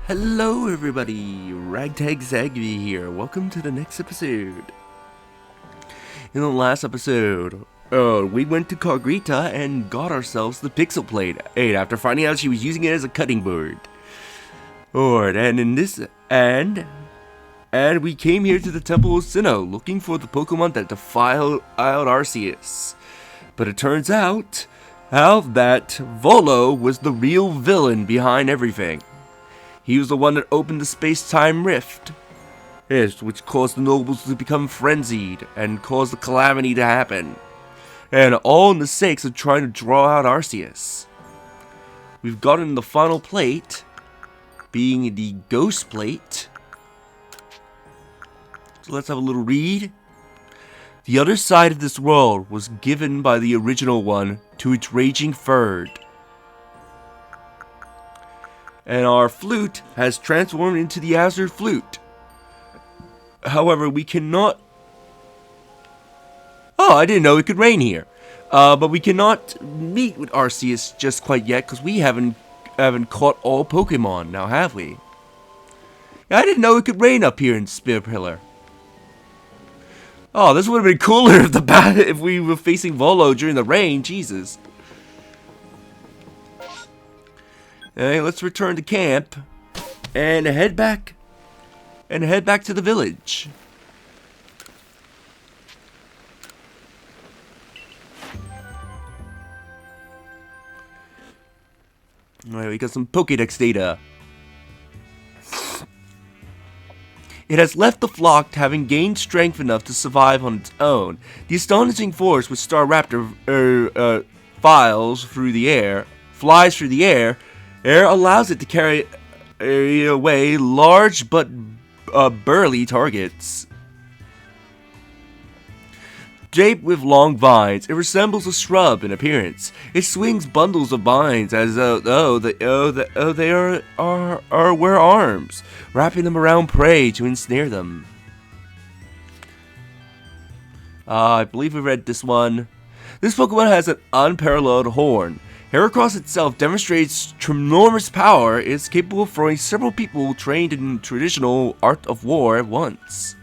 Hello everybody, Ragtag Zagby here. Welcome to the next episode. In the last episode, we went to Giratina and got ourselves the Pixel Plate 8 after finding out she was using it as a cutting board. Alright, and we came here to the Temple of Sinnoh looking for the Pokemon that defiled Arceus. But it turns out that Volo was the real villain behind everything. He was the one that opened the space-time rift. Yes, which caused the nobles to become frenzied and caused the calamity to happen. And all in the sakes of trying to draw out Arceus. We've gotten the final plate, being the Ghost Plate. So let's have a little read. The other side of this world was given by the original one to its raging third. And our flute has transformed into the Azure Flute. However, we cannot... Oh, I didn't know it could rain here. But we cannot meet with Arceus just quite yet, because we haven't caught all Pokemon, now have we? I didn't know it could rain up here in Spear Pillar. Oh, this would have been cooler if we were facing Volo during the rain, Jesus. Alright, let's return to camp and head back to the village. Alright, we got some Pokédex data. It has left the flock having gained strength enough to survive on its own. The astonishing force which Staraptor flies through the air, allows it to carry away large but burly targets. Shaped with long vines, it resembles a shrub in appearance. It swings bundles of vines as though they are arms, wrapping them around prey to ensnare them. I believe we read this one. This Pokemon has an unparalleled horn. Heracross itself demonstrates enormous power. It is capable of throwing several people trained in traditional art of war at once.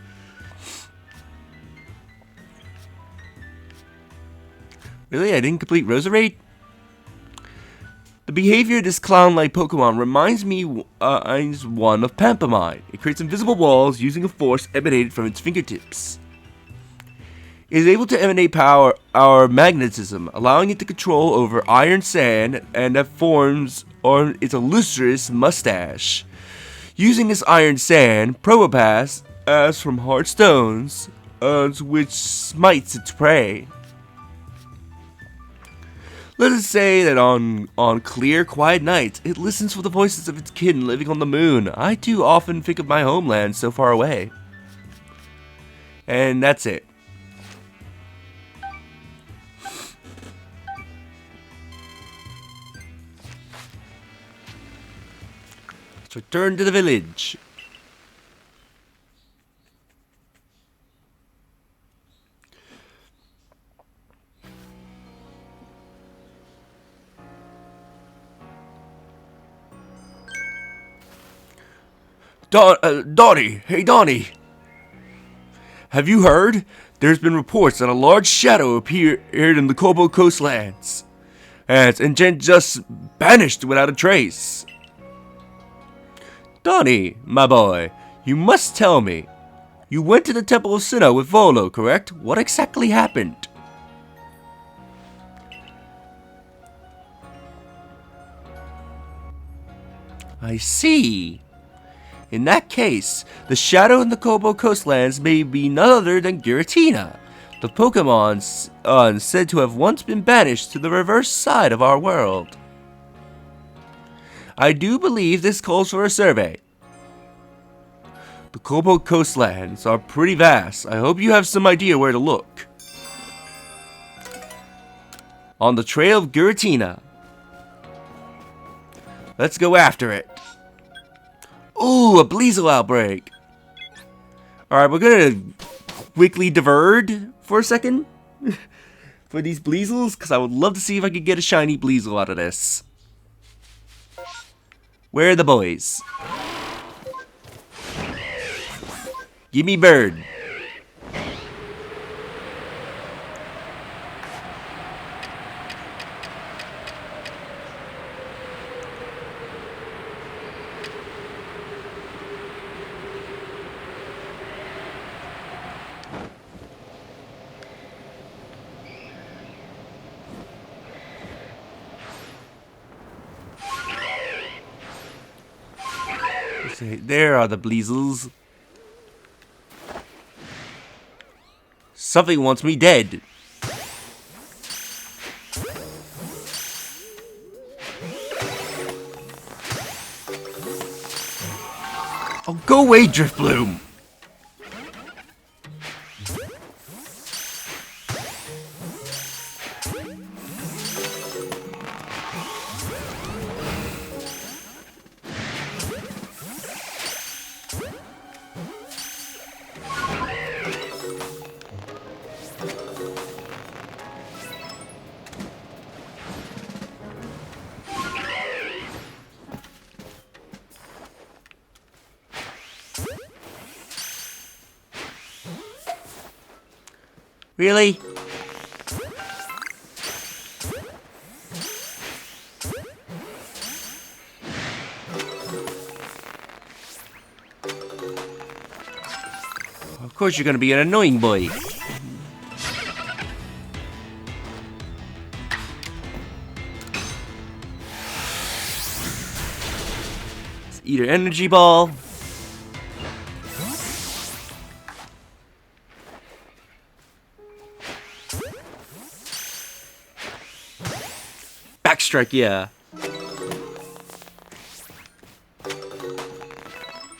Really? I didn't complete Roserade? The behavior of this clown-like Pokemon reminds me one of Pampamine. It creates invisible walls using a force emanated from its fingertips. It is able to emanate power or magnetism, allowing it to control over iron sand and that forms on its lustrous mustache. Using this iron sand, Probopass, as from hard stones, which smites its prey. Let us say that on clear, quiet nights, it listens for the voices of its kin living on the moon. I too often think of my homeland so far away. And that's it. Let's return to the village. Donnie! Hey, Donnie! Have you heard? There's been reports that a large shadow appeared in the Cobalt Coastlands. And just vanished without a trace. Donnie, my boy, you must tell me. You went to the Temple of Sinnoh with Volo, correct? What exactly happened? I see. In that case, the shadow in the Cobalt Coastlands may be none other than Giratina, the Pokemon said to have once been banished to the reverse side of our world. I do believe this calls for a survey. The Cobalt Coastlands are pretty vast. I hope you have some idea where to look. On the trail of Giratina. Let's go after it. Ooh, a Bleasel outbreak. Alright, we're gonna quickly divert for a second for these Bleasels, because I would love to see if I could get a shiny Bleasel out of this. Where are the boys? Gimme bird. There are the Bleezels. Something wants me dead. Oh, go away, Driftbloom. Really? Of course you're gonna be an annoying boy. Let's eat an energy ball. Backstrike, yeah.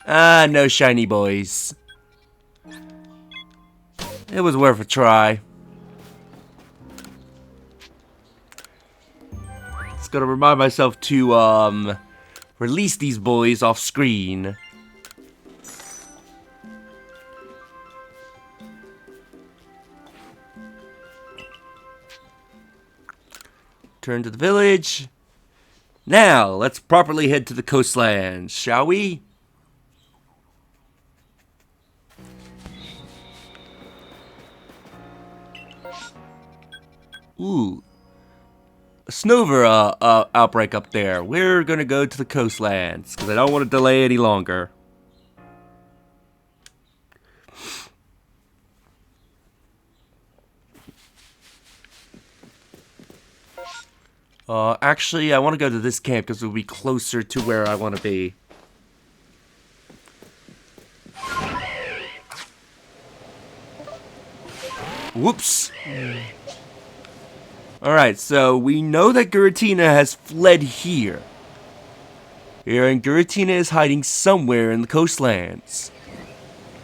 Ah, no shiny boys. It was worth a try. Just gotta remind myself to, release these boys off screen. Turn to the village. Now, let's properly head to the coastlands, shall we? Ooh. A Snover outbreak up there. We're gonna go to the coastlands, because I don't want to delay any longer. Actually, I want to go to this camp because it'll be closer to where I want to be. Whoops. Alright, so we know that Giratina has fled here. And Giratina is hiding somewhere in the coastlands.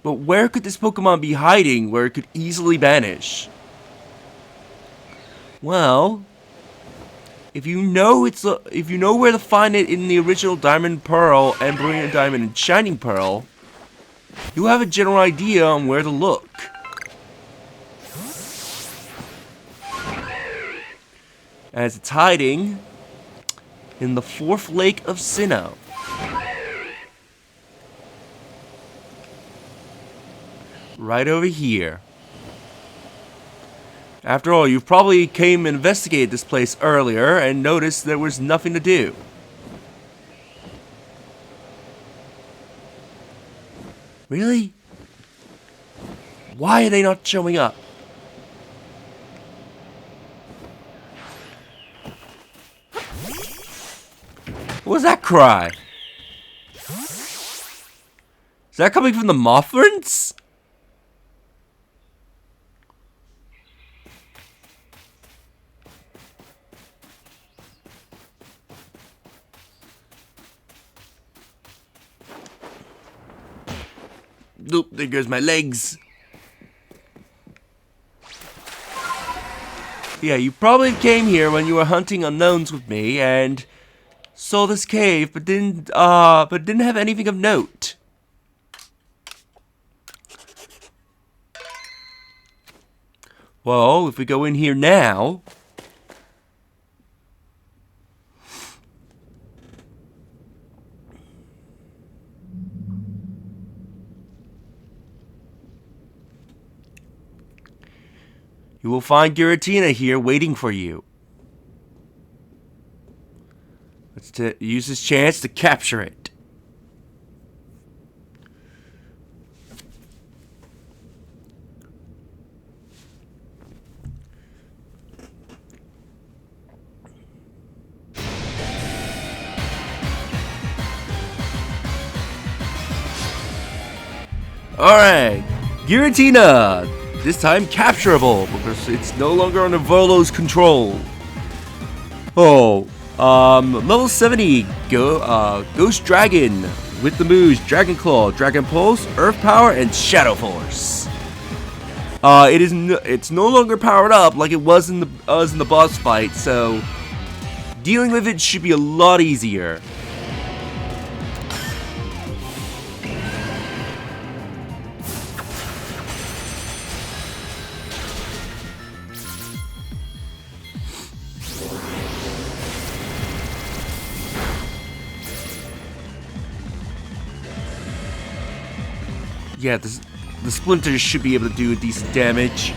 But where could this Pokemon be hiding where it could easily vanish? Well, if you know where to find it in the original Diamond Pearl and Brilliant Diamond and Shining Pearl, you have a general idea on where to look. As it's hiding in the 4th Lake of Sinnoh. Right over here. After all, you probably came and investigated this place earlier and noticed there was nothing to do. Really? Why are they not showing up? What was that cry? Is that coming from the Mothrons? Nope, there goes my legs. Yeah, you probably came here when you were hunting unknowns with me and saw this cave, but didn't have anything of note. Well, if we go in here now, You will find Giratina here waiting for you. Let's use this chance to capture it. Alright, Giratina! This time capturable, because it's no longer under Volo's control. Oh, level 70, Ghost Dragon, with the moves Dragon Claw, Dragon Pulse, Earth Power, and Shadow Force. It's no longer powered up like it was in the boss fight, so dealing with it should be a lot easier. Yeah, the splinters should be able to do decent damage.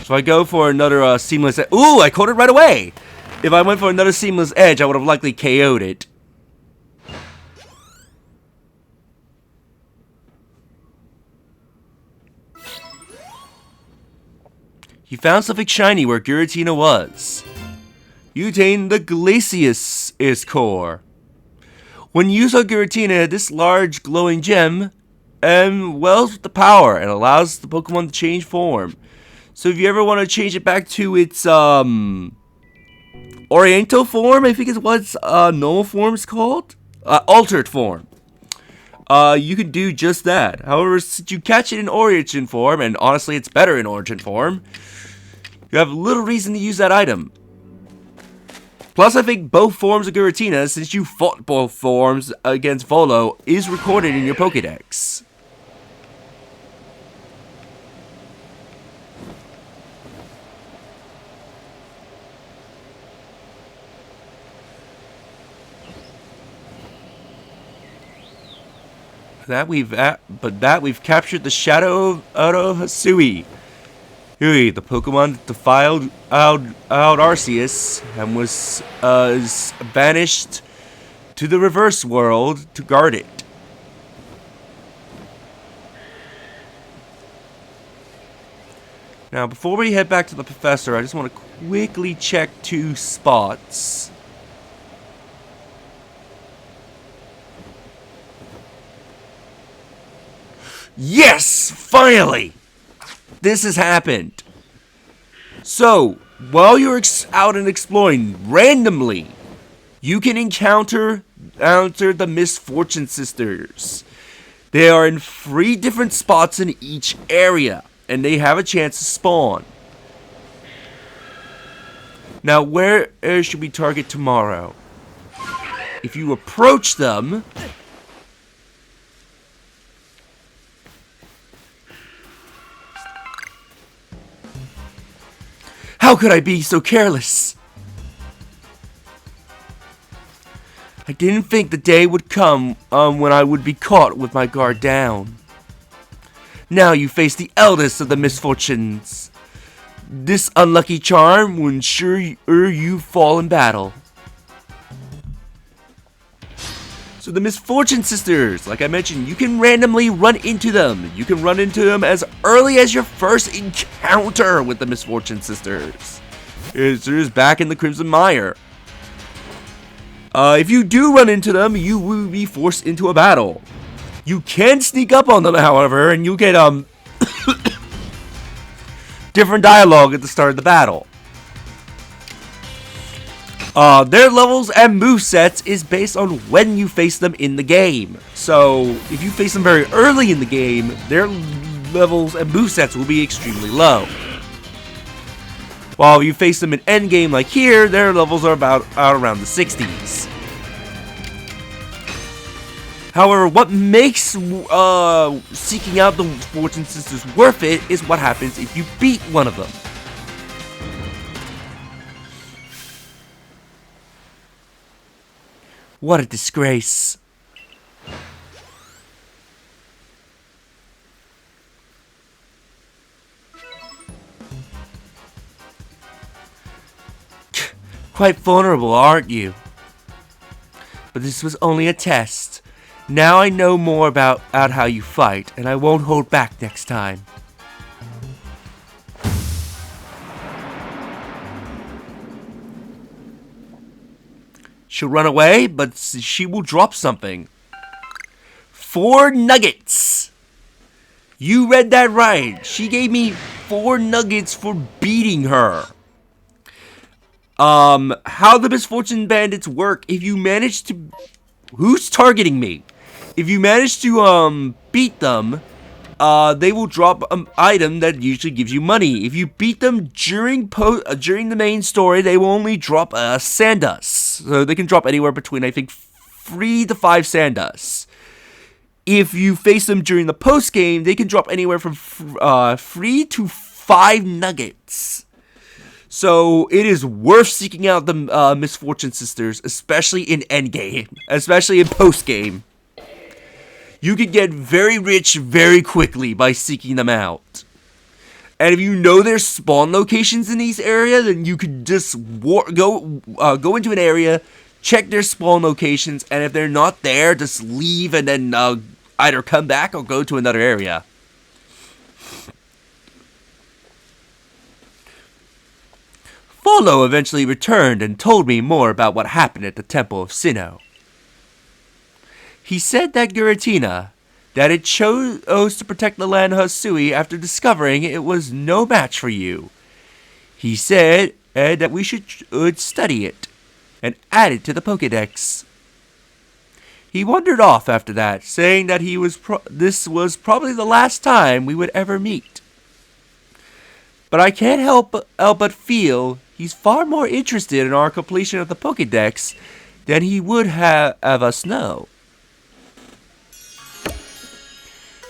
So I go for another seamless edge. Ooh, I caught it right away! If I went for another seamless edge, I would have likely KO'd it. You found something shiny where Giratina was. You attained the Glacius core. When you use on Giratina, this large glowing gem wells with the power and allows the Pokemon to change form. So if you ever want to change it back to its Oriental form, I think is what its normal form is called, altered form. You can do just that. However, since you catch it in Origin form, and honestly it's better in Origin form, you have little reason to use that item. Plus, I think both forms of Giratina, since you fought both forms against Volo, is recorded in your Pokédex. We've captured the shadow out of Hisui. Hisui, the Pokemon that defiled out Arceus and was banished to the reverse world to guard it. Now, before we head back to the professor, I just want to quickly check two spots. Yes! Finally! This has happened. So, while you're out and exploring, randomly, you can encounter the Misfortune Sisters. They are in 3 different spots in each area, and they have a chance to spawn. Now, where should we target tomorrow? If you approach them... How could I be so careless? I didn't think the day would come when I would be caught with my guard down. Now you face the eldest of the misfortunes. This unlucky charm will ensure you fall in battle. So the Misfortune Sisters, like I mentioned, you can randomly run into them. You can run into them as early as your first encounter with the Misfortune Sisters. It's back in the Crimson Mire. If you do run into them, you will be forced into a battle. You can sneak up on them, however, and you get different dialogue at the start of the battle. Their levels and movesets is based on when you face them in the game. So, if you face them very early in the game, their levels and movesets will be extremely low. While if you face them in endgame like here, their levels are about around the 60s. However, what makes seeking out the Fortune Sisters worth it is what happens if you beat one of them. What a disgrace. Quite vulnerable, aren't you? But this was only a test. Now I know more about how you fight, and I won't hold back next time. She'll run away, but she will drop something. 4 nuggets! You read that right. She gave me 4 nuggets for beating her. How the Misfortune Bandits work, if you manage to... Who's targeting me? If you manage to, beat them, they will drop an item that usually gives you money. If you beat them during the main story, they will only drop Sandust. So they can drop anywhere between, I think, 3 to 5 Sandust. If you face them during the post game, they can drop anywhere from 3 to 5 nuggets. So it is worth seeking out the Misfortune Sisters, especially in endgame, especially in post game. You can get very rich very quickly by seeking them out. And if you know their spawn locations in these areas, then you could just go into an area, check their spawn locations, and if they're not there, just leave and then either come back or go to another area. Volo eventually returned and told me more about what happened at the Temple of Sinnoh. He said that Giratina, that it chose to protect the land of Hisui after discovering it was no match for you. He said that we should study it and add it to the Pokédex. He wandered off after that, saying that this was probably the last time we would ever meet. But I can't help but feel he's far more interested in our completion of the Pokédex than he would have us know.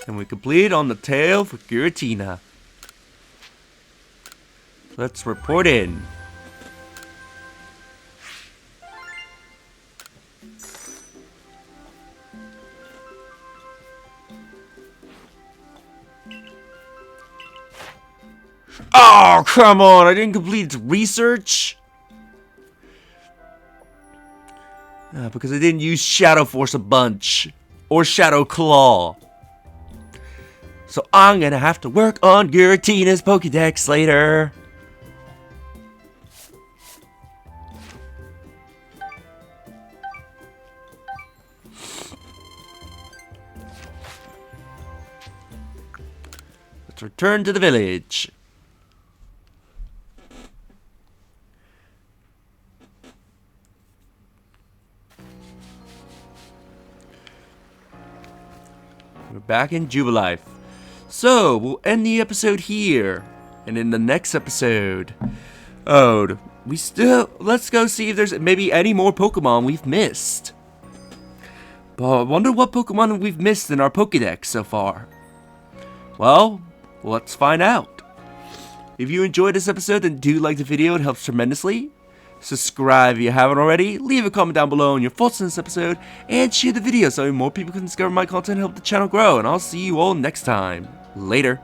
And we completed on the tale for Giratina. Let's report in. Oh, come on! I didn't complete research? Because I didn't use Shadow Force a bunch. Or Shadow Claw. So I'm gonna have to work on Giratina's Pokédex later. Let's return to the village. We're back in Jubilife. So, we'll end the episode here. And in the next episode... let's go see if there's maybe any more Pokemon we've missed. But I wonder what Pokemon we've missed in our Pokédex so far. Well, let's find out. If you enjoyed this episode and do like the video, it helps tremendously. Subscribe if you haven't already, leave a comment down below on your thoughts on this episode, and share the video so more people can discover my content and help the channel grow, and I'll see you all next time. Later.